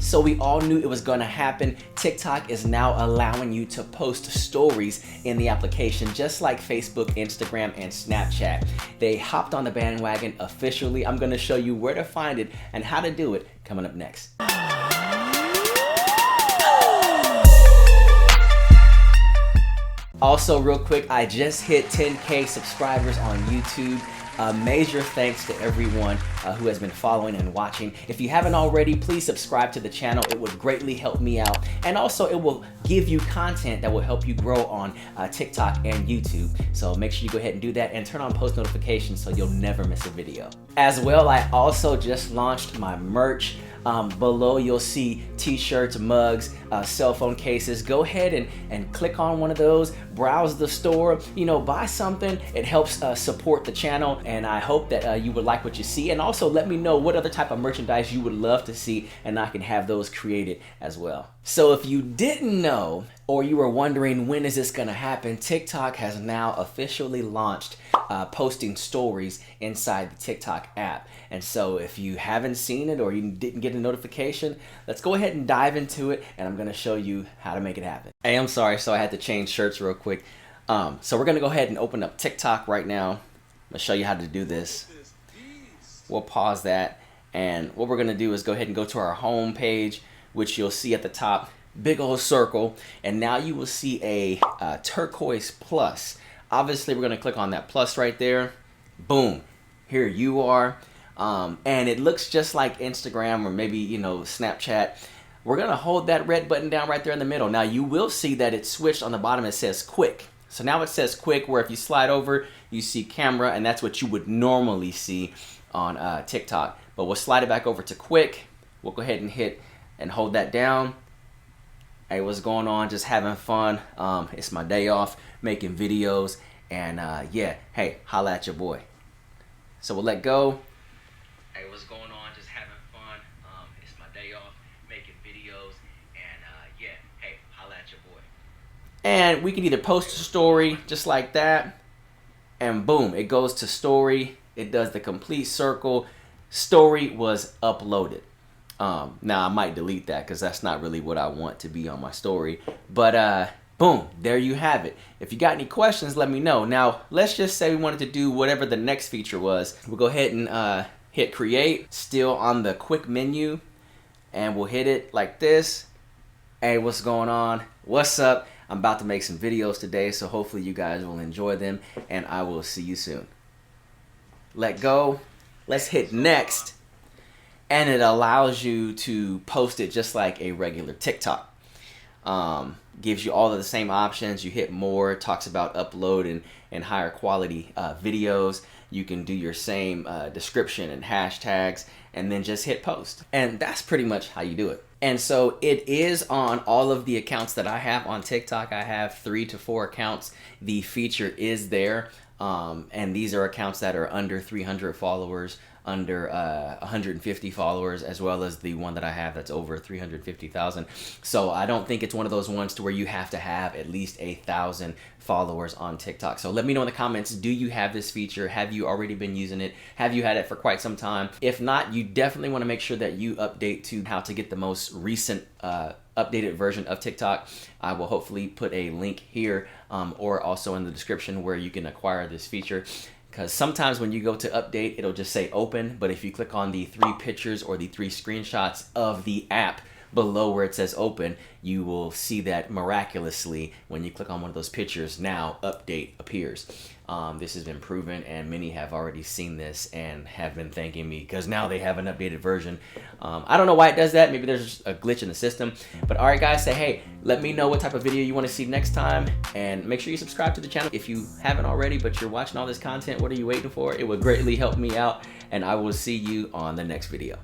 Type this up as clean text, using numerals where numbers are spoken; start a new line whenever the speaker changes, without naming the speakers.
So we all knew it was gonna happen. TikTok is now allowing you to post stories in the application, just like Facebook, Instagram, and Snapchat. They hopped on the bandwagon officially. I'm gonna show you where to find it and how to do it coming up next. Also, real quick, I just hit 10K subscribers on YouTube. Major thanks to everyone who has been following and watching. If you haven't already, please subscribe to the channel. It would greatly help me out. And also, it will give you content that will help you grow on TikTok and YouTube. So make sure you go ahead and do that and turn on post notifications so you'll never miss a video. As well, I also just launched my merch. Below you'll see t-shirts, mugs, cell phone cases. Go ahead and click on one of those, browse the store, buy something. It helps support the channel, and I hope that you would like what you see. And also let me know what other type of merchandise you would love to see, and I can have those created as well. So if you didn't know, or you were wondering when is this gonna happen, TikTok has now officially launched posting stories inside the TikTok app. And so if you haven't seen it or you didn't get a notification, let's go ahead and dive into it, and I'm gonna show you how to make it happen. Hey, I'm sorry, so I had to change shirts real quick. So we're gonna go ahead and open up TikTok right now. I'm gonna show you how to do this. We'll pause that, and what we're gonna do is go ahead and go to our home page, which you'll see at the top, big old circle, and now you will see a turquoise plus. Obviously, we're gonna click on that plus right there. Boom, here you are. And it looks just like Instagram or maybe, Snapchat. We're gonna hold that red button down right there in the middle. Now you will see that it switched on the bottom. It says quick. So now it says quick, where if you slide over, you see camera, and that's what you would normally see on TikTok. But we'll slide it back over to quick. We'll go ahead and hit and hold that down. Hey, what's going on? Just having fun. It's my day off, making videos, and yeah, hey, holla at your boy. So we'll let go. Hey, what's going on? Just having fun. It's my day off, making videos, and yeah, hey, holla at your boy. And we can either post a story just like that, and boom, it goes to story. It does the complete circle. Story was uploaded. Now I might delete that because that's not really what I want to be on my story. But boom, there you have it. If you got any questions, let me know. Now, let's just say we wanted to do whatever the next feature was. We'll go ahead and hit create, still on the quick menu, and we'll hit it like this. Hey, what's going on? What's up? I'm about to make some videos today, so hopefully you guys will enjoy them, and I will see you soon. Let go. Let's hit next, and it allows you to post it just like a regular TikTok. Gives you all of the same options. You hit more, talks about upload and higher quality videos. You can do your same description and hashtags, and then just hit post. And that's pretty much how you do it. And so it is on all of the accounts that I have on TikTok. I have 3 to 4 accounts. The feature is there. And these are accounts that are under 300 followers, under 150 followers, as well as the one that I have that's over 350,000. So I don't think it's one of those ones to where you have to have at least 1,000 followers on TikTok. So let me know in the comments, do you have this feature? Have you already been using it? Have you had it for quite some time? If not, you definitely want to make sure that you update to how to get the most recent updated version of TikTok. I will hopefully put a link here or also in the description where you can acquire this feature. Because sometimes when you go to update, it'll just say open, but if you click on the 3 pictures or the 3 screenshots of the app below where it says open, you will see that miraculously when you click on one of those pictures, now update appears. This has been proven, and many have already seen this and have been thanking me because now they have an updated version. I don't know why it does that. Maybe there's a glitch in the system. But all right, guys, say hey, let me know what type of video you want to see next time, and make sure you subscribe to the channel if you haven't already. But you're watching all this content, what are you waiting for? It would greatly help me out, and I will see you on the next video.